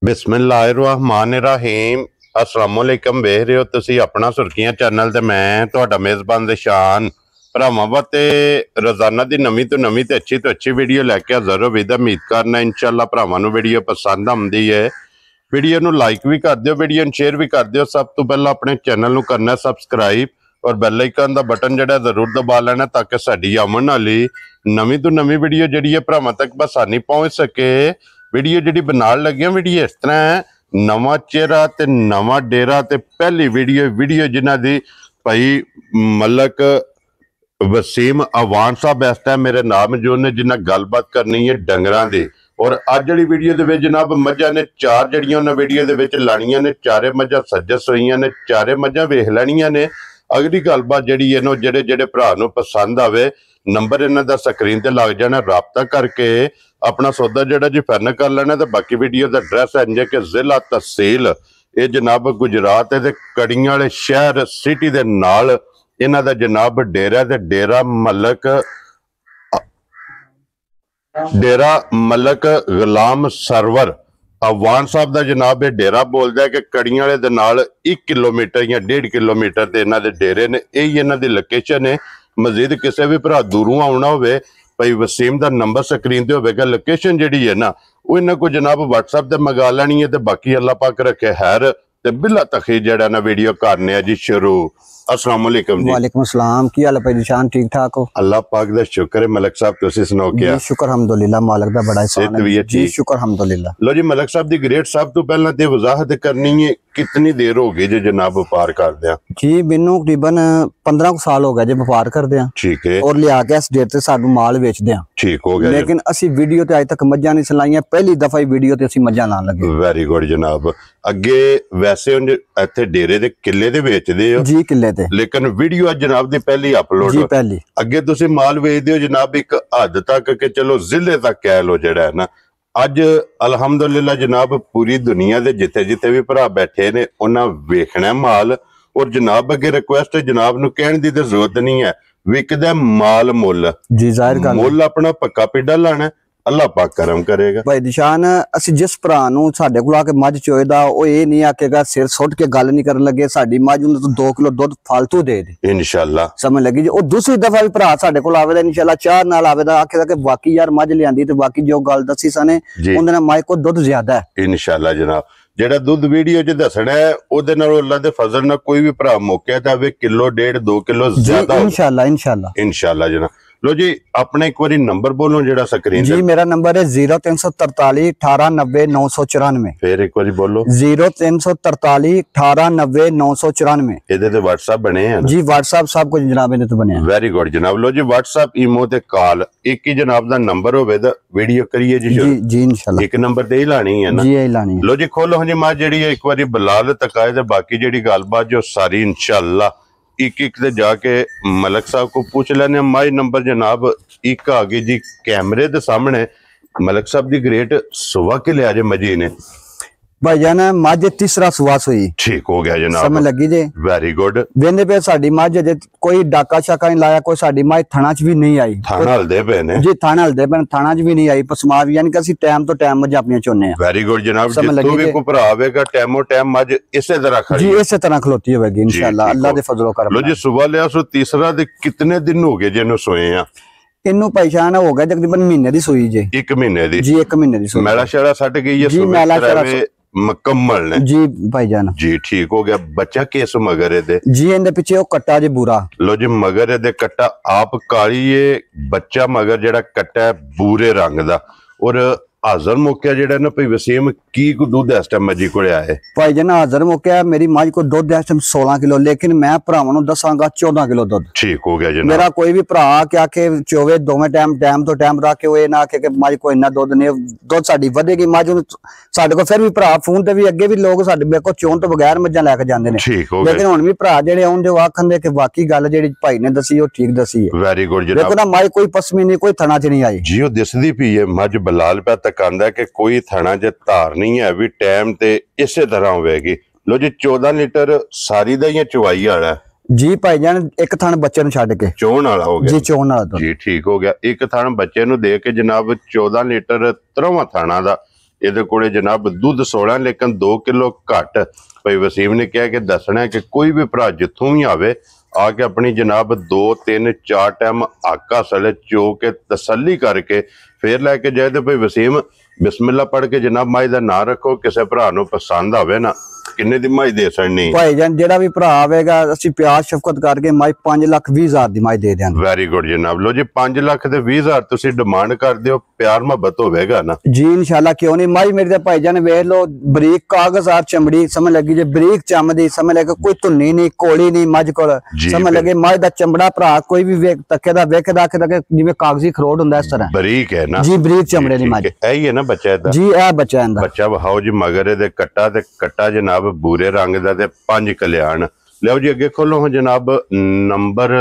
बिस्मिल्लाहिर्रहमानिर्रहीम अस्सलामुअलैकुम वेख रहे हो तुसी अपना सुर्खियां चैनल ते मैं तुहाडा मेज़बान दिशान भरावां वास्ते रोजाना दी नवीं तो अच्छी वीडियो लैके हाज़र हो विद उम्मीद करना इंशाअल्लाह भरावां नूं वीडियो पसंद आउंदी है। वीडियो नूं लाइक भी कर दिओ, वीडियो नूं शेयर भी कर दिओ। सब तो पहला अपने चैनल नूं करना सबसक्राइब और बैल आइकन दा बटन जिहड़ा जरूर दबा लेना ताकि साडी आउण वाली नवीं तो नवीं वीडियो जिहड़ी है भरावां तक बसानी पहुंच सके। वीडियो जिहड़ी बनाउण लगे वीडियो इस तरह है, नवा चेहरा ते नवा डेरा ते पहली वीडियो जिन्हां दी भाई मलक वसीम अवान साहब इस टाइम मेरे नाम जो ने जिन्हें गलबात करनी है डंगरां दी। और अज जी वीडियो दे जनाब मझां ने चार जड़ियां उन्हें वीडियो दे लानियां ने, चारे मझां सज्जस होईयां ने, चारे मझां वेख लैनियां ने। अगली गलबात जिहड़ी है ना जेड़े जेड़े भरा नूं पसंद आवे नंबर इन्हां दा स्क्रीन ते लग जाना, राबता करके अपना सौदा जिहड़ा जी फाइनल कर लेना। तो बाकी वीडियो का एड्रैस है जे कि जिला तहसील ये जनाब गुजरात है, कड़ियां वाले शहर सिटी दे नाल इन्हां दा जनाब डेरा ते डेरा मलक गुलाम सरवर अवान साहब का जनाब ये डेरा बोलता है कि कड़ियां वाले दे नाल 1 किलोमीटर या 1.5 किलोमीटर ते इन्हां दे डेरे ने। यही इन्हां दी लोकेशन है। मजीद किसी भी भरा दूरों आना हो भाई वसीम का नंबर स्क्रीन ते होगा, लोकेशन जिहड़ी है ना वो इन्हां को जनाब व्हाट्सएप ते मंगा लैनी है। तो बाकी अल्लाह पाक रखे खैर ते बिला तखीर जिहड़ा ना वीडियो करने जी शुरू। अस्सलाम वालेकुम जी। वालेकुम अस्सलाम। की हाल है भाई शान? ठीक ठाक हो? अल्लाह पाक दा शुक्र है। मलक साहब तुसी सुनाओ क्या? शुक्र अल्हम्दुलिल्लाह, मालिक दा बड़ा एहसान है जी, शुक्र अल्हम्दुलिल्लाह। लो जी मलक साहब दी ग्रेट साहब तो पहला ते वजाहत करनी है कितनी देर हो गई जे जनाब व्यापार करदे? जी मैनू तकरीबन 15 साल हो गए जे व्यापार करदे। ठीक है। और लिया के इस डेट ते साडू माल बेचदे। ठीक हो गया। लेकिन असी वीडियो ते अज तक मज्जां नहीं चलाईयां, पहली दफा ही वीडियो ते असी मज्जां लान लगे। वेरी गुड जनाब। अगे वैसे इत्थे डेरे दे किले दे बेचदे हो जी, किले ते, लेकिन वीडियो अज जनाब दी पहली अपलोड जी पहली। अगे तुसी माल बेचदे हो जनाब एक हद तक के चलो जिले तक कह लो जेड़ा है ना। अज अल्हम्दुलिल्लाह जनाब पूरी दुनिया दे जिथे जिथे भी भरा बैठे ने उन्हां वेखना माल। और जनाब अगे रिक्वेस्ट है जनाब नूं कहण दी ते जरूरत नहीं है, विकदा माल मुल जी, जाहिर गल मुल अपना पक्का पिड्डा लाना, अल्लाह पाक करम करेगा। भाई दिशान असि जिस भरा नूं साडे कोल आके मझ चोएदा ओ ये नहीं आखेगा सिर सुट के गल नहीं करन लगे साडी मझ नूं तो 2 किलो दुध फालतू दे दे इंशाअल्लाह, समझ लगी जी। और दूसरी दफा भी भरा साडे कोल आवेदा इंशाअल्लाह चाह नाल आवेदा आखेगा कि बाकी यार मझ लियांदी ते बाकी जो गल दसी सने उंदे नाल मझ को दुध ज्यादा है इंशाअल्लाह जनाब। जेड़ा दुध वीडियो च दसना है ओदे नाल अल्लाह दे फजल नाल कोई भी भरा मौके ते आवे किलो 1.5 2 किलो ज्यादा इंशाअल्लाह इंशाअल्लाह इंशाअल्लाह जनाब। लो जी अपने एक बारी नंबर बोलो जेड़ा स्क्रीन जी। मेरा नंबर है 0343 18 90 994। फिर एक बारी बोलो 0343 18 90 994। इहदे ते व्हाट्सएप बने हैं जी? व्हाट्सएप सब कुछ जनाब इहदे ते बने हैं। वेरी गुड जनाब। लो जी व्हाट्सएप ईमो ते कॉल एक ही जनाब दा नंबर होवे दा वीडियो करिए जी जी जी इंशाअल्लाह। एक नंबर ते ही लानी है ना जी, यही लानी है। लो जी खोलो जी मां जेड़ी एक बारी बलाल तकाए ते बाकी जेड़ी गलबात जो सारी इंशाअल्लाह एक एक दे जाके मलक साहब को पूछ लेने। माई नंबर जनाब एक आ गई जी कैमरे दे सामने। मलक साहब दी ग्रेट सुबह के लिया जे मजी ने भाईजान मझ तीसरा सुवास हुई। ठीक हो गया जनाब, समझ लगी जे। Very good. वेंदे पे साडी मझ जे कोई डाका शाका नहीं लाया, कोई साडी मझ थाना च भी नहीं आई। थाना हलदे पे ने जी, थाना हलदे पे, थाना च भी नहीं आई पसमाव, यानी कि असि टाइम तो टाइम मझ अपनी चुनने हैं। वेरी गुड जनाब। जितो भी कोई भरा आवेगा टाइमो टाइम मझ इसे तरह खड़ी जी, इसे तरह खलोती होगी इंशाअल्लाह, अल्लाह दे फजलो करम। लो जी सुबह लिया सो तीसरा दे कितने दिन हो गए जिन्हों सोए हैं? इन्नू पहचान हो गया तकरीबन महीने दी सोई जे। 1 महीने दी जी, 1 महीने दी सोई। मैला शैला सट गई है जी, मैला शैला मुकम्मल ने जी भाईजान जी। ठीक हो गया। बच्चा किस मगर दे जी? इनदे पीछे ओ कट्टा जे बुरा। लो जी मगर दे कट्टा आप काली ये बच्चा मगर जेड़ा कट्टा है बूरे रंग दा। और हाजर मौके जेड़ा ना भाई वसीम की को दूध इस टाइम मजी को आए भाईजान? हाजर मौके मेरी मझ को दूध इस टाइम 16 किलो, लेकिन मैं भरावां नूं दसांगा 14 किलो दूध। ठीक हो गया जनाब। मेरा कोई भी भरा क्या के चोवे दोवें टाइम तो टाइम रख के वो ना आखे कि मझ को इन्ना दूध नहीं, दूध साडी वधेगी मझ। साडे को फिर भी भरा फोन ते भी अगे भी लोग साडे मेरे को चोन तो बगैर मझां लैके जांदे ने, लेकिन हुण भी भरा जेड़े आउंदे ओ आखन दे कि बाकी गल जेड़ी भाई ने दसी ओ ठीक दसी है। वेरी गुड जनाब। देखो ना मझ कोई पसमी नहीं, कोई थना च नहीं आई जी। ओ दिसदी पई है मझ बलाल पे कहंदा कि कोई थाना च धार नहीं है भी टाइम ते इसे तरह होगी। लो जी 14 लीटर सारी दा ही चवाई वाला जी भाईजान। एक थान बच्चे नूं छड्ड के चोण वाला हो गया जी, चोण वाला जी। ठीक हो गया। एक थान बच्चे नूं दे के जनाब 14 लीटर 3वां थाना दा ਇਹਦੇ ਕੋਲੇ ਜਨਾਬ ਦੁੱਧ 16 ਲੇਕਿਨ 2 ਕਿਲੋ ਘੱਟ। ਭਾਈ ਵਸੀਮ ਨੇ ਕਿਹਾ ਕਿ ਦੱਸਣਾ ਕਿ ਕੋਈ ਵੀ ਭਰਾ ਜਿੱਥੋਂ ਵੀ ਆਵੇ ਆ ਕੇ ਆਪਣੀ ਜਨਾਬ 2 3 4 ਟਾਈਮ ਆਕਾ ਸਲੇ ਚੋ ਕੇ ਤਸੱਲੀ ਕਰਕੇ ਫੇਰ ਲੈ ਕੇ ਜਾਏ। ਤੇ ਭਾਈ ਵਸੀਮ ਬਿਸਮਿल्लाह ਪੜ੍ਹ ਕੇ ਜਨਾਬ ਮਾਈ ਦਾ ਨਾਂ ਰੱਖੋ, ਕਿਸੇ ਭਰਾ ਨੂੰ ਪਸੰਦ ਆਵੇ ਨਾ ਕਿੰਨੇ ਦੀ ਮਾਈ ਦੇ ਸੜਨੀ ਭਾਈ ਜਾਨ ਜਿਹੜਾ ਵੀ ਭਰਾ ਆਵੇਗਾ ਅਸੀਂ ਪਿਆਰ ਸ਼ਫਕਤ ਕਰਕੇ ਮਾਈ 5,20,000 ਦੀ ਮਾਈ ਦੇ ਦਿਆਂਗੇ। ਵੈਰੀ ਗੁੱਡ ਜਨਾਬ। ਲੋ ਜੀ 5 ਲੱਖ ਤੇ 20,000 ਤੁਸੀਂ ਡਿਮਾਂਡ ਕਰਦੇ ਹੋ, ਪਿਆਰ ਮੁਹੱਬਤ ਹੋਵੇਗਾ ਨਾ ਜੀ ਇਨਸ਼ਾਅੱਲਾ, ਕਿਉਂ ਨਹੀਂ। ਮਾਈ ਮੇਰੀ ਤੇ ਭਾਈ ਜਾਨ ਵੇਖ ਲੋ ਬਰੀਕ ਕਾਗਜ਼ਾਰ ਚਮੜੀ ਸਮਝ ਲੱਗੀ ਜੇ, ਬਰੀਕ ਚਮਦੀ ਸਮਝ ਲੱਗੇ, ਕੋਈ ਧੁੰਨੀ ਨਹੀਂ ਕੋਲੀ ਨਹੀਂ ਮੱਝ ਕੋਲ ਸਮਝ ਲੱਗੇ। ਮਾਈ ਦਾ ਚਮੜਾ ਭਰਾ ਕੋਈ ਵੀ ਵੇਖ ਤੱਕੇ ਦਾ ਵੇਖਦਾ ਕਿ ਜਿਵੇਂ ਕਾਗਜ਼ੀ ਖਰੋਟ ਹੁੰਦਾ ਇਸ ਤਰ੍ਹਾਂ ਬਰੀਕ ਹੈ ਨਾ ਜੀ, ਬਰੀਕ ਚਮੜੇ ਦੀ ਮੱਝ। ਇਹੀ ਹੈ ਨਾ ਬੱਚਾ ਇਹਦਾ ਜੀ, ਇਹ ਬੱਚਾ ਇਹਦਾ। ਬੱਚਾ ਵਹਾਓ ਜੀ ਮਗਰ ਇਹਦੇ ਕੱਟਾ ਤੇ ਕੱਟਾ ਜਨਾਬ ਬੂਰੇ ਰੰਗ ਦਾ ਤੇ 5 ਕਲਿਆਣ। ਲਿਓ ਜੀ ਅੱਗੇ ਖੋਲੋ ਜਨਾਬ ਨੰਬਰ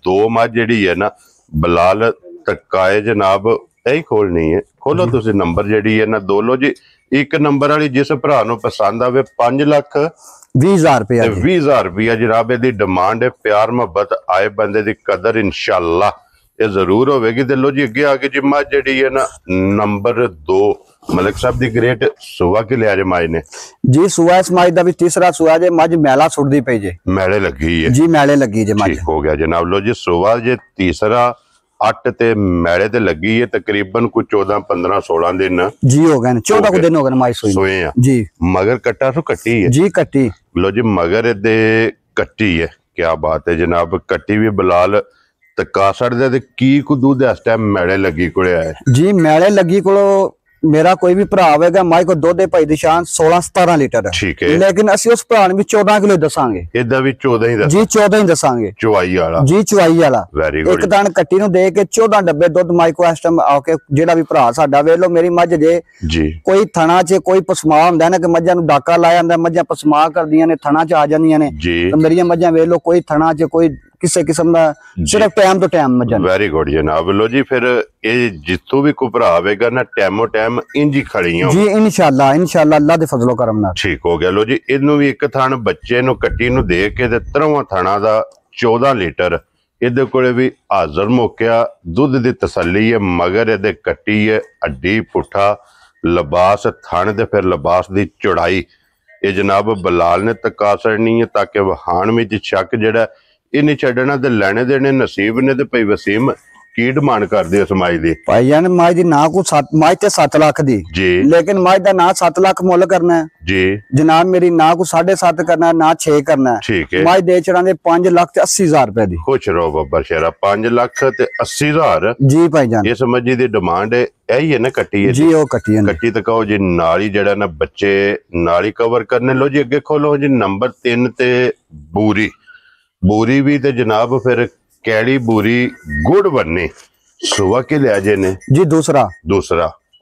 2 ਮੱਝ ਜਿਹੜੀ ਹੈ ਨਾ ਬਲਾਲ ਤਕਾਏ ਜਨਾਬ, ਇਹੀ ਖੋਲਣੀ ਹੈ। ਖੋਲੋ ਤੁਸੀਂ ਨੰਬਰ ਜਿਹੜੀ ਹੈ ਨਾ 2 ਲੋ ਜੀ। ਇੱਕ ਨੰਬਰ ਵਾਲੀ ਜਿਸ ਭਰਾ ਨੂੰ ਪਸੰਦ ਆਵੇ 5,20,000 ਰੁਪਇਆ 20,000 ਰੁਪਇਆ ਜਨਾਬ ਇਹਦੀ ਡਿਮਾਂਡ ਹੈ। ਪਿਆਰ ਮੁਹੱਬਤ ਆਏ ਬੰਦੇ ਦੀ ਕਦਰ ਇਨਸ਼ਾਅੱਲਾ ਇਹ ਜ਼ਰੂਰ ਹੋਵੇਗੀ। ਤੇ ਲੋ ਜੀ ਅੱਗੇ ਆ ਕੇ ਜੀ ਮੱਝ ਜਿਹੜੀ ਹੈ ਨਾ ਨੰਬਰ 2 ਮਲਕ ਸਾਹਿਬ ਦੀ ਗ੍ਰੇਟ ਸੁਆ ਕੇ ਲਿਆ ਜੇ ਮਾਈ ਨੇ ਜੀ। ਸੁਆ ਇਸ ਮਾਈ ਦਾ ਵੀ ਤੀਸਰਾ ਸੁਆ ਜੇ, ਮੱਝ ਮੈਲਾ ਸੁੱਟਦੀ ਪਈ ਜੇ, ਮੈਲੇ ਲੱਗੀ ਹੈ ਜੀ, ਮੈਲੇ ਲੱਗੀ ਜੇ ਮੱਝ। ਹੋ ਗਿਆ ਜਨਾਬ। ਲੋ ਜੀ ਸੁਆ ਜੇ ਤੀਸਰਾ 8 ਤੇ ਮੈਲੇ ਤੇ ਲੱਗੀ ਹੈ, ਤਕਰੀਬਨ ਕੋਈ 14 15 16 ਦਿਨ ਜੀ ਹੋ ਗਏ ਨੇ, 14 ਕੁ ਦਿਨ ਹੋ ਗਏ ਮਾਈ ਸੋਏ ਆ ਜੀ। ਮਗਰ ਕੱਟਾ ਤੋਂ ਕੱਟੀ ਹੈ ਜੀ, ਕੱਟੀ। ਲੋ ਜੀ ਮਗਰ ਇਹਦੇ ਕੱਟੀ ਹੈ, ਕੀ ਬਾਤ ਹੈ ਜਨਾਬ। ਕੱਟੀ ਵੀ ਬਲਾਲ ਤਕਾਸੜ ਦੇ ਤੇ ਕੀ ਕੋ ਦੁੱਧ ਇਸ ਟਾਈਮ ਮੈਲੇ ਲੱਗੀ ਕੋਲੇ ਆਏ ਜੀ। ਮੈਲੇ ਲੱਗੀ ਕੋਲੋਂ ਮੇਰਾ ਕੋਈ ਵੀ ਭਰਾ ਆਵੇਗਾ ਮਾਈ ਕੋ ਦੁੱਧ ਦੇ ਭਾਈ ਦੀ ਸ਼ਾਨ 16-17 ਲੀਟਰ ਠੀਕ ਹੈ, ਲੇਕਿਨ ਅਸੀਂ ਉਸ ਭਰਾ ਨੂੰ ਵੀ 14 ਕਿਲੋ ਦੱਸਾਂਗੇ। ਇਹਦਾ ਵੀ 14 ਹੀ ਜੀ, 14 ਹੀ ਦੱਸਾਂਗੇ। ਚੁਆਈ ਵਾਲਾ ਜੀ, ਚੁਆਈ ਵਾਲਾ। Very good. ਇੱਕ ਦਣ ਕੱਟੀ ਨੂੰ ਦੇ ਕੇ 14 ਡੱਬੇ ਦੁੱਧ ਮਾਈ ਕੋ ਇਸ ਟਾਈਮ ਆ ਕੇ ਜਿਹੜਾ ਵੀ ਭਰਾ ਸਾਡਾ ਵੇਖ ਲੋ ਮੇਰੀ ਮੱਝ ਜੇ ਜੀ। ਕੋਈ ਥਣਾ 'ਚ ਕੋਈ ਪਸਮਾ ਹੁੰਦਾ ਨਾ ਕਿ ਮੱਝਾਂ ਨੂੰ ਡਾਕਾ ਲਾਇਆ ਜਾਂਦਾ, ਮੱਝਾਂ ਪਸਮਾ ਕਰਦੀਆਂ ਨੇ, ਥਣਾ 'ਚ ਆ ਜਾਂਦੀਆਂ ਨੇ। ਜੀ। ਮੇਰੀਆਂ ਮੱਝਾਂ ਵੇਖ ਲੋ ਕੋਈ ਥਣਾ 'ਚ ਕੋਈ ਕਿਸੇ ਕਿਸਮ ਦਾ, ਸਿਰਫ ਟਾਈਮ ਤੋਂ ਟਾਈਮ ਮੱਝਾਂ। ਵੈਰੀ ਗੁੱਡ ਜਨਾਬ। ਲੋ ਜੀ ਫਿਰ ਇਹ ਜਿੱਥੋਂ ਵੀ ਕੋਈ ਭਰਾ ਆਵੇਗਾ ਨਾ ਟਾਈਮੋ ਟਾਈਮ ਇੰਜੀ ਖੜੀਆਂ ਜੀ ਇਨਸ਼ਾਅੱਲਾ, ਇਨਸ਼ਾਅੱਲਾ ਅੱਲਾ ਦੇ ਫਜ਼ਲੋ ਕਰਮ ਨਾਲ ਠੀਕ ਹੋ ਗਿਆ। ਲੋ ਜੀ ਇਹਨੂੰ ਵੀ ਇੱਕ ਥਣ ਬੱਚੇ ਨੂੰ ਕੱਟੀ ਨੂੰ ਦੇ ਕੇ ਤੇ 13ਵਾਂ ਥਣਾ ਦਾ 14 ਲੀਟਰ ਇਹਦੇ ਕੋਲੇ ਵੀ ਹਾਜ਼ਰ ਮੌਕਿਆ ਦੁੱਧ ਦੀ ਤਸੱਲੀ ਹੈ। ਮਗਰ ਇਹਦੇ ਕੱਟੀ ਹੈ, ਅੱਡੀ ਪੁੱਠਾ ਲਿਬਾਸ ਥਣ ਤੇ ਫਿਰ ਲਿਬਾਸ ਦੀ ਚੌੜਾਈ ਇਹ ਜਨਾਬ ਬਲਾਲ ਨੇ ਤਕਾਸੜਨੀ ਹੈ ਤਾਂ ਕਿ ਵਹਾਣ ਵਿੱਚ ਸ਼ੱਕ ਜਿਹੜਾ ਇਹ ਨਹੀਂ ਛੱਡਣਾ ਤੇ ਲੈਣੇ ਦੇਣੇ ਨਸੀਬ ਨੇ। ਤੇ ਭਾਈ ਵਸੀਮ ਕੀ ਡਿਮਾਂਡ ਕਰਦੇ ਹੋ ਸਮਾਈ ਦੀ? ਭਾਈ ਜਾਨ ਮਾਈ ਦੀ ਨਾ ਕੋ 7 ਮਾਈ ਤੇ 7 ਲੱਖ ਦੀ ਜੀ, ਲੇਕਿਨ ਮਾਈ ਦਾ ਨਾ 7 ਲੱਖ ਮੁੱਲ ਕਰਨਾ ਹੈ ਜੀ ਜਨਾਬ, ਮੇਰੀ ਨਾ ਕੋ 7.5 ਕਰਨਾ ਨਾ 6 ਕਰਨਾ ਹੈ। ਠੀਕ ਹੈ। ਮਾਈ ਦੇ ਚੜਾਂਗੇ 5,80,000 ਰੁਪਏ ਦੀ। ਖੁਸ਼ ਰਹੋ ਬੱਬਰ ਸ਼ੇਰਾ। 5,80,000 ਜੀ ਭਾਈ ਜਾਨ। ਇਹ ਸਮਝੀ ਦੀ ਡਿਮਾਂਡ ਹੈ, ਇਹੀ ਹੈ ਨਾ ਕੱਟੀ ਹੈ ਜੀ। ਉਹ ਕੱਟੀ ਹੈ, ਕੱਟੀ ਤਾਂ ਕਹੋ ਜੀ ਨਾਲ ਹੀ ਜਿਹੜਾ ਨਾ ਬੱਚੇ ਨਾਲ ਹੀ ਕਵਰ ਕਰਨੇ। ਲੋ ਜੀ ਅੱਗੇ ਖੋਲੋ ਜੀ ਨੰਬਰ 3 ਤੇ ਬੂਰੀ। ਬੂਰੀ ਵੀ ਤੇ ਜਨਾਬ ਫਿਰ ਕੈੜੀ ਬੂਰੀ ਗੁੜ ਬੰਨੇ ਸੁਆ ਕੇ ਲਿਆ ਜੇ ਨੇ ਜੀ। ਦੂਸਰਾ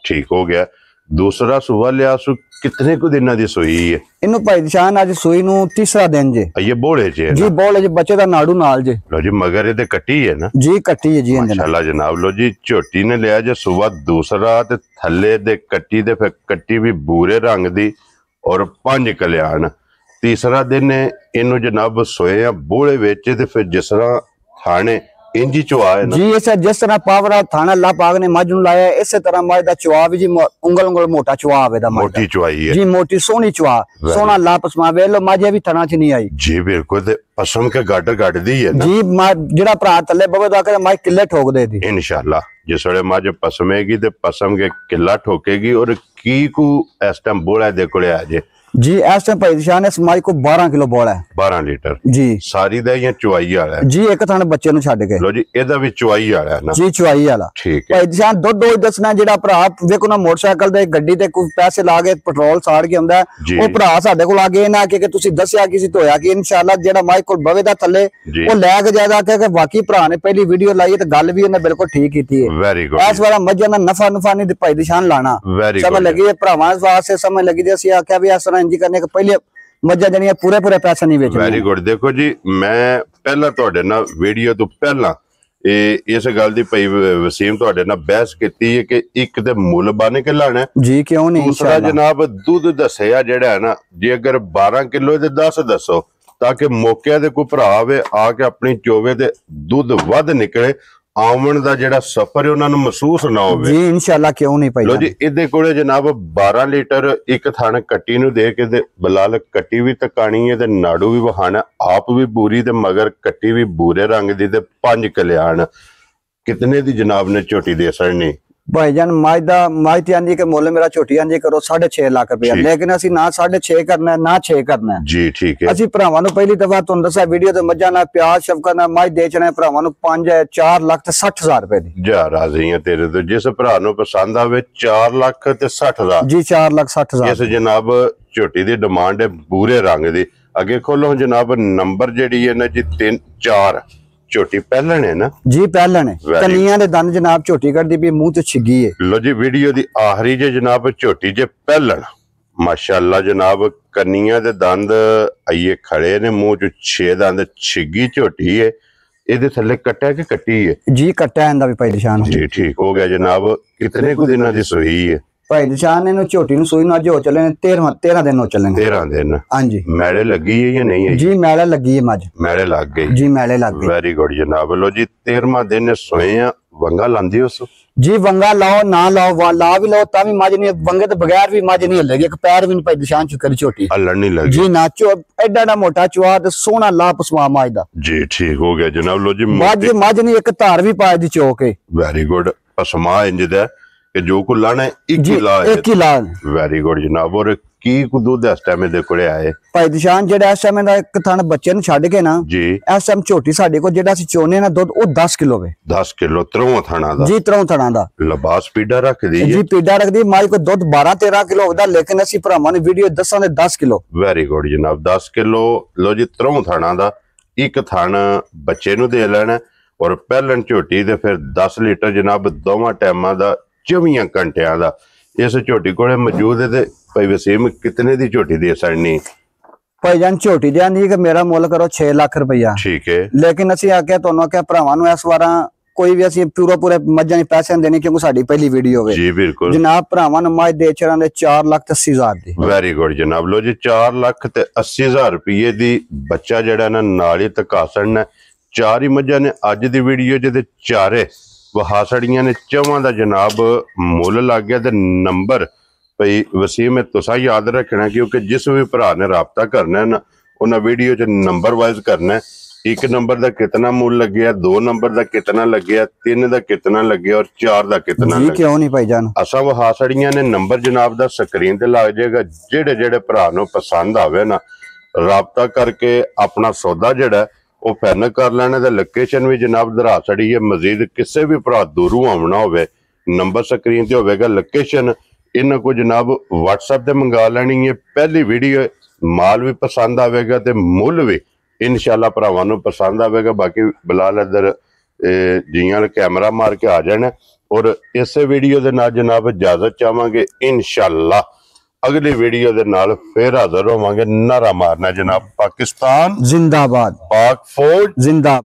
ਠੀਕ ਹੋ ਗਿਆ। ਦੂਸਰਾ ਸੁਆ ਲਿਆ ਸੂ ਕਿਤਨੇ ਕੁ ਦਿਨਾਂ ਦੀ ਸੋਈ ਹੈ ਇਹਨੂੰ ਭਾਈ ਨਿਸ਼ਾਨ ਅੱਜ ਸੂਈ ਨੂੰ ਤੀਸਰਾ ਦਿਨ ਜੇ। ਇਹ ਬੋਲੇ ਚ ਜੀ, ਬੋਲੇ ਜੇ ਬੱਚੇ ਦਾ ਨਾੜੂ ਨਾਲ ਜੇ। ਲੋ ਜੀ ਮਗਰ ਇਹਦੇ ਕੱਟੀ ਹੈ ਨਾ ਜੀ, ਕੱਟੀ ਹੈ ਜੀ। ਮਾਸ਼ਾਅੱਲਾ ਜਨਾਬ। ਲੋ ਜੀ ਝੋਟੀ ਨੇ ਲਿਆ ਜੇ ਸੁਆ ਦੂਸਰਾ ਤੇ ਥੱਲੇ ਦੇ ਕੱਟੀ ਦੇ ਫਿਰ ਕੱਟੀ ਵੀ ਬੂਰੇ ਰੰਗ ਦੀ ਔਰ 5 ਕਲਿਆਣ। ਤੀਸਰਾ ਦਿਨ ਇਹਨੂੰ ਜਨਾਬ ਸੋਏ ਆ ਬੋਲੇ ਵਿੱਚ ਤੇ ਫਿਰ ਜਿਸ ਤਰ੍ਹਾਂ ਥਾਣੇ ਇੰਜੀ ਚਵਾ ਹੈ ਨਾ ਜੀ। ਇਸੇ ਜਿਸ ਤਰ੍ਹਾਂ ਪਾਵਰਾ ਥਾਣਾ ਅੱਲਾ ਪਾਕ ਨੇ ਮੱਝ ਨੂੰ ਲਾਇਆ ਇਸੇ ਤਰ੍ਹਾਂ ਮੱਝ ਦਾ ਚਵਾ ਵੀ ਜੀ ਉਂਗਲ ਮੋਟਾ ਚਵਾ ਆਵੇ ਦਾ ਮੋਟੀ ਚਵਾਈ ਹੈ ਜੀ, ਮੋਟੀ ਸੋਹਣੀ ਚਵਾ, ਸੋਹਣਾ ਲਾ ਪਸਮਾ ਵੇਖ ਲੋ ਮੱਝ ਵੀ ਥਣਾ 'ਚ ਨਹੀਂ ਆਈ ਜੀ। ਬਿਲਕੁਲ ਤੇ ਪਸਮ ਕੇ ਗਾਡਰ ਗੱਡਦੀ ਹੈ ਨਾ ਜੀ। ਜਿਹੜਾ ਭਰਾ ਥੱਲੇ ਬਵੇ ਦਾ ਕਿ ਮੱਝ ਕਿੱਲੇ ਠੋਕ ਦੇ ਦੀ ਇਨਸ਼ਾਅੱਲਾ। ਜਿਸ ਵੇਲੇ ਮੱਝ ਪਸਮੇਗੀ ਤੇ ਪਸਮ ਕੇ ਕਿੱਲਾ ਠੋਕੇਗੀ। ਔਰ ਕੀ ਕੋ ਇਸ ਟਾਈਮ ਬੋਲਾ ਦੇ ਕੋਲੇ ਆ ਜੇ जी। इस टाइम भाई निशान इस माई को 12 किलो बोला है 12 लीटर जी। सारी दा या चुवाई वाला है जी। एक थाने बच्चे नु छड्ड के लो जी एदा भी चुवाई वाला है ना जी, चुवाई वाला ठीक है। भाई निशान दो दसना जेड़ा भरा देखो ना मोटरसाइकिल ते गड्डी ते कुछ पैसे ला के पेट्रोल साड़ के आंदा ओ भरा साडे कोल आ गए ना कि तुसी दस्या किसी तो होया कि इंशाअल्लाह जेड़ा माई कोल बवे दा थल्ले ओ ले के जादा कि वाकई भरा ने पहली वीडियो लाई ते गल भी उन्हें बिल्कुल ठीक कीती है। Very good. इस वाला मज्जां दा नफा नुफा नहीं भाई निशान लाना समझ लगी है भरावां वास्ते समझ लगी दी असि आख्या भी इस तरह इंज करने के पहले मज्जां जणियां पूरे पैसे नहीं बेचने। Very good. देखो जी मैं पहला ਤੁਹਾਡੇ ਨਾਲ ਵੀਡੀਓ ਤੋਂ ਪਹਿਲਾਂ ਇਸ ਗੱਲ ਦੀ ਭਾਈ ਵਸੀਮ ਤੁਹਾਡੇ ਨਾਲ ਬਹਿਸ ਕੀਤੀ ਹੈ ਕਿ ਇੱਕ ਤੇ ਮੁੱਲ ਬਣ ਕੇ ਲਾਣਾ ਜੀ, ਕਿਉਂ ਨਹੀਂ। ਦੂਸਰਾ ਜਨਾਬ ਦੁੱਧ ਦੱਸਿਆ ਜਿਹੜਾ ਹੈ ਨਾ ਜੇ ਅਗਰ 12 ਕਿਲੋ ਤੇ 10 ਦੱਸੋ ਤਾਂ ਕਿ ਮੌਕੇ ਤੇ ਕੋਈ ਭਰਾ ਆਵੇ ਆ ਕੇ ਆਪਣੀ ਚੋਵੇ ਤੇ ਦੁੱਧ ਵੱਧ ਨਿਕਲੇ ਆਉਣ ਦਾ ਜਿਹੜਾ ਸਫ਼ਰ ਹੈ ਉਹਨਾਂ ਨੂੰ ਮਹਿਸੂਸ ਨਾ ਹੋਵੇ ਜੀ ਇਨਸ਼ਾਅੱਲਾ ਕਿਉਂ ਨਹੀਂ ਭਾਈ ਲੋ ਜੀ ਇਹਦੇ ਕੋਲੇ ਜਨਾਬ 12 ਲੀਟਰ ਇੱਕ ਥਣ ਕੱਟੀ ਨੂੰ ਦੇ ਕੇ ਤੇ ਬਲਾਲ ਕੱਟੀ ਵੀ ਤਕਾਣੀ ਹੈ ਤੇ ਨਾੜੂ ਵੀ ਵਹਾਣਾ ਆਪ ਵੀ ਬੂਰੀ ਤੇ ਮਗਰ ਕੱਟੀ ਵੀ ਬੂਰੇ ਰੰਗ ਦੀ ਤੇ 5 ਕਲਿਆਣ ਕਿਤਨੇ ਦੀ ਜਨਾਬ ਨੇ ਝੋਟੀ ਦੇ ਸੜਨੀ ਭਾਈजान ਮਾਜ ਤੇ ਆਂਦੀ ਕਿ ਮੁੱਲ ਮੇਰਾ ਝੋਟੀ ਆਂਦੀ ਕਰੋ 6.5 ਲੱਖ ਰੁਪਇਆ ਲੇਕਿਨ ਅਸੀਂ ਨਾ 6.5 ਕਰਨਾ ਨਾ 6 ਕਰਨਾ ਜੀ ਠੀਕ ਹੈ ਅਸੀਂ ਭਰਾਵਾਂ ਨੂੰ ਪਹਿਲੀ ਦਫਾ ਤੁਹਾਨੂੰ ਦੱਸਿਆ ਵੀਡੀਓ ਤੇ ਮੱਝਾਂ ਨਾਲ ਪਿਆਰ ਸ਼ਫਕਤ ਨਾਲ ਮਾਜ ਦੇ ਚਣੇ ਭਰਾਵਾਂ ਨੂੰ 4 ਲੱਖ ਤੇ 60,000 ਰੁਪਏ ਦੀ ਜਾ ਰਾਜ਼ੀ ਆ ਤੇਰੇ ਤੋਂ ਜਿਸ ਭਰਾ ਨੂੰ ਪਸੰਦ ਆਵੇ 4 ਲੱਖ ਤੇ 60,000 ਜੀ 4 ਲੱਖ 60,000 ਇਸ ਜਨਾਬ ਝੋਟੀ ਦੀ ਡਿਮਾਂਡ ਹੈ ਬੂਰੇ ਰੰਗ ਦੀ ਅੱਗੇ ਖੋਲੋ ਜਨਾਬ ਨੰਬਰ ਜਿਹੜੀ ਹੈ ਨਾ ਜੀ 3 4 ਝੋਟੀ ਪਹਿਲਣ ਹੈ ਨਾ ਜੀ ਪਹਿਲਣ ਹੈ ਕੰਨੀਆਂ ਦੇ ਦੰਦ ਜਨਾਬ ਝੋਟੀ ਕੱਢਦੀ ਵੀ ਮੂੰਹ ਤੇ ਛਿੱਗੀ ਹੈ ਲੋ ਜੀ ਵੀਡੀਓ ਦੀ ਆਖਰੀ ਜੇ ਜਨਾਬ ਝੋਟੀ ਜੇ ਪਹਿਲਣ ਮਾਸ਼ਾਅੱਲਾ ਜਨਾਬ ਕੰਨੀਆਂ ਦੇ ਦੰਦ ਆਈਏ ਖੜੇ ਨੇ ਮੂੰਹ ਚ 6 ਦੰਦ ਛਿੱਗੀ ਝੋਟੀ ਹੈ ਇਹਦੇ ਥੱਲੇ ਕੱਟਿਆ ਕਿ ਕੱਟੀ ਹੈ ਜੀ ਕੱਟਿਆ ਇਹਦਾ ਵੀ ਭਾਈ ਨਿਸ਼ਾਨ ਜੀ ਠੀਕ ਹੋ ਗਿਆ ਜਨਾਬ ਕਿਤਨੇ ਕੁ ਦਿਨਾਂ ਦੀ ਸੂਈ ਹੈ ਭਾਈ ਨਿਸ਼ਾਨ ਇਹਨੂੰ ਝੋਟੀ ਨੂੰ ਸੂਈ ਨੂੰ ਅੱਜ ਹੋ ਚੱਲੇ ਨੇ 13 ਦਿਨ ਹੋ ਚੱਲੇ ਨੇ 13 ਦਿਨ ਹਾਂਜੀ ਮੈਲੇ ਲੱਗੀ ਹੈ ਜਾਂ ਨਹੀਂ ਹੈ ਜੀ ਮੈਲੇ ਲੱਗੀ ਹੈ ਮੱਝ ਮੈਲੇ ਲੱਗ ਗਈ ਜੀ ਮੈਲੇ ਲੱਗ ਗਈ ਵੈਰੀ ਗੁੱਡ ਜਨਾਬ ਲੋ ਜੀ 13ਵਾਂ ਦਿਨ ਸੋਏ ਆ ਵੰਗਾ ਲਾਂਦੀ ਉਸ ਜੀ ਵੰਗਾ ਲਾਓ ਨਾ ਲਾਓ ਲਾ ਵੀ ਲਾਓ ਤਾਂ ਵੀ ਮੱਝ ਨਹੀਂ ਵੰਗੇ ਤੋਂ ਬਗੈਰ ਵੀ ਮੱਝ ਨਹੀਂ ਹਿੱਲੇਗੀ ਇੱਕ ਪੈਰ ਵੀ ਨਹੀਂ ਭਾਈ ਨਿਸ਼ਾਨ ਚੁੱਕਰ ਝੋਟੀ ਹੱਲਣ ਨਹੀਂ ਲੱਗੀ ਜੀ ਨਾਚੋ ਐਡਾ ਨਾ ਮੋਟਾ ਚੁਆ ਤੇ ਸੋਹਣਾ ਲਾ ਪਸਵਾ ਮੱਝ ਦਾ ਜੀ ਠੀਕ ਹੋ ਗਿਆ ਜਨਾਬ ਲੋ ਜੀ ਮੱਝ ਨਹੀਂ ਇੱਕ ਧਾਰ ਵੀ ਪਾਏ ਦੀ ਚੋ ਕੇ ਵੈਰੀ ਗੁੱਡ ਪਸਮਾ ਇੰਜ ਦਾ ਕਿ ਜੋ ਕੋ ਲਾਣਾ ਇੱਕ ਹੀ ਲਾ ਵੈਰੀ ਗੁੱਡ ਜਨਾਬ ਔਰ ਕੀ ਕੁ ਦੁੱਧ ਇਸ ਟਾਈਮ ਦੇ ਕੋਲੇ ਆਏ ਭਾਈ ਨਿਸ਼ਾਨ ਜਿਹੜਾ ਇਸ ਟਾਈਮ ਦਾ ਇੱਕ ਥਣ ਬੱਚੇ ਨੂੰ ਛੱਡ ਕੇ ਨਾ ਜੀ ਇਸ ਟਾਈਮ ਝੋਟੀ ਸਾਡੇ ਕੋਲ ਜਿਹੜਾ ਅਸੀਂ ਚੋਨੇ ਨਾ ਦੁੱਧ ਉਹ 10 ਕਿਲੋ ਵੇ 10 ਕਿਲੋ ਤਰੋਂ ਥਣਾ ਦਾ ਜੀ ਤਰੋਂ ਥਣਾ ਦਾ ਲਬਾਸ ਪੀੜਾ ਰੱਖਦੀ ਜੀ ਪੀੜਾ ਰੱਖਦੀ ਮਾਈ ਕੋ ਦੁੱਧ 12-13 ਕਿਲੋ ਹੁੰਦਾ ਲੇਕਿਨ ਅਸੀਂ ਭਰਾਵਾਂ ਨੇ ਵੀਡੀਓ ਦੱਸਾਂ ਦੇ 10 ਕਿਲੋ ਵੈਰੀ ਗੁੱਡ ਜਨਾਬ 10 ਕਿਲੋ ਲੋ ਜੀ ਤਰੋਂ ਥਣਾ ਦਾ ਇੱਕ ਥਣ ਬੱਚੇ ਨੂੰ ਦੇ ਲੈਣਾ ਔਰ ਪਹਿਲਣ ਝੋਟੀ ਤੇ ਫਿਰ 10 ਲੀਟਰ ਜਨਾਬ ਦੋਵਾਂ ਟਾਈਮਾਂ ਦਾ 24 ਘੰਟਿਆਂ ਦਾ ਇਸ ਝੋਟੀ ਕੋਲੇ ਮੌਜੂਦ ਹੈ ਤੇ ਭਾਈ ਵਸੀਮ ਕਿਤਨੇ ਦੀ ਝੋਟੀ ਦੇ ਸੜਨੀ ਭਾਈजान ਝੋਟੀ ਦੇ ਆਂਦੀ ਕਿ ਮੇਰਾ ਮੁੱਲ ਕਰੋ 6 ਲੱਖ ਰੁਪਇਆ ਠੀਕ ਹੈ ਲੇਕਿਨ ਅਸੀਂ ਆਖਿਆ ਤੁਹਾਨੂੰ ਆਖਿਆ ਭਰਾਵਾਂ ਨੂੰ ਇਸ ਵਾਰਾਂ ਕੋਈ ਵੀ ਅਸੀਂ ਪੂਰੇ ਮੱਝਾਂ ਦੇ ਪੈਸੇ ਨਹੀਂ ਦੇਣੇ ਕਿਉਂਕਿ ਸਾਡੀ ਪਹਿਲੀ ਵੀਡੀਓ ਹੋਵੇ ਜੀ ਬਿਲਕੁਲ ਜਨਾਬ ਭਰਾਵਾਂ ਨੂੰ ਮੱਝ ਦੇ ਚੜਾਂ ਦੇ 4 ਲੱਖ ਤੇ 80,000 ਦੀ ਵੈਰੀ ਗੁੱਡ ਜਨਾਬ ਲੋ ਜੀ 4 ਲੱਖ ਤੇ 80,000 ਰੁਪਏ ਦੀ ਬੱਚਾ ਜਿਹੜਾ ਨਾ ਨਾਲ ਹੀ ਤਕਾਸਣ ਚਾਰ ਹੀ ਮੱਝਾਂ ਨੇ ਅੱਜ ਦੀ ਵੀਡੀਓ ਜਿਹਦੇ ਚਾਰੇ ਵਹਾਸੜੀਆਂ ਨੇ ਚਵਾਂ ਦਾ ਜਨਾਬ ਮੁੱਲ ਲੱਗ ਗਿਆ ਤੇ ਨੰਬਰ ਭਈ ਵਸੀਮ ਤੁਸੀਂ ਯਾਦ ਰੱਖਣਾ ਕਿਉਂਕਿ ਜਿਸ ਵੀ ਭਰਾ ਨੇ ਰਾਬਤਾ ਕਰਨਾ ਹੈ ਨਾ ਉਹਨਾਂ ਵੀਡੀਓ 'ਚ ਨੰਬਰ ਵਾਈਜ਼ ਕਰਨਾ ਇੱਕ ਨੰਬਰ ਦਾ ਕਿਤਨਾ ਮੁੱਲ ਲੱਗਿਆ 2 ਨੰਬਰ ਦਾ ਕਿਤਨਾ ਲੱਗਿਆ 3 ਦਾ ਕਿਤਨਾ ਲੱਗਿਆ ਔਰ 4 ਦਾ ਕਿਤਨਾ ਲੱਗਿਆ ਕਿਉਂ ਨਹੀਂ ਭਾਈजान ਅਸਾਂ ਵਹਾਸੜੀਆਂ ਨੇ ਨੰਬਰ ਜਨਾਬ ਦਾ ਸਕਰੀਨ ਤੇ ਲੱਗ ਜਾਏਗਾ ਜਿਹੜੇ ਭਰਾ ਨੂੰ ਪਸੰਦ ਆਵੇ ਨਾ ਰਾਬਤਾ ਕਰਕੇ ਆਪਣਾ ਸੌਦਾ ਜਿਹੜਾ ਉਹ ਫਾਈਨਲ ਕਰ ਲੈਣਾ ਤੇ ਲੋਕੇਸ਼ਨ ਵੀ ਜਨਾਬ ਦਰਾ ਛੜੀ ਹੈ ਮਜ਼ੀਦ ਕਿਸੇ ਵੀ ਭਰਾ ਦੂਰੋਂ ਆਉਣਾ ਹੋਵੇ ਨੰਬਰ ਸਕਰੀਨ ਤੇ ਹੋਵੇਗਾ ਲੋਕੇਸ਼ਨ ਇਹਨਾਂ ਕੋ ਜਨਾਬ WhatsApp ਤੇ ਮੰਗਾ ਲੈਣੀ ਹੈ ਪਹਿਲੀ ਵੀਡੀਓ ਮਾਲ ਵੀ ਪਸੰਦ ਆਵੇਗਾ ਤੇ ਮੁੱਲ ਵੀ ਇਨਸ਼ਾਅੱਲਾ ਭਰਾਵਾਂ ਨੂੰ ਪਸੰਦ ਆਵੇਗਾ ਬਾਕੀ ਬਲਾਲ ਇੱਧਰ ਜੀਆਂ ਕੈਮਰਾ ਮਾਰ ਕੇ ਆ ਜਾਣਾ ਔਰ ਇਸੇ ਵੀਡੀਓ ਦੇ ਨਾਲ ਜਨਾਬ ਇਜਾਜ਼ਤ ਚਾਹਾਂਗੇ ਇਨਸ਼ਾਅੱਲਾ ਅਗਲੀ ਵੀਡੀਓ ਦੇ ਨਾਲ ਫੇਰ ਹਾਜ਼ਰ ਹੋਵਾਂਗੇ ਨਾਰਾ ਮਾਰਨਾ ਜਨਾਬ ਪਾਕਿਸਤਾਨ जिंदाबाद पाक फौज जिंदा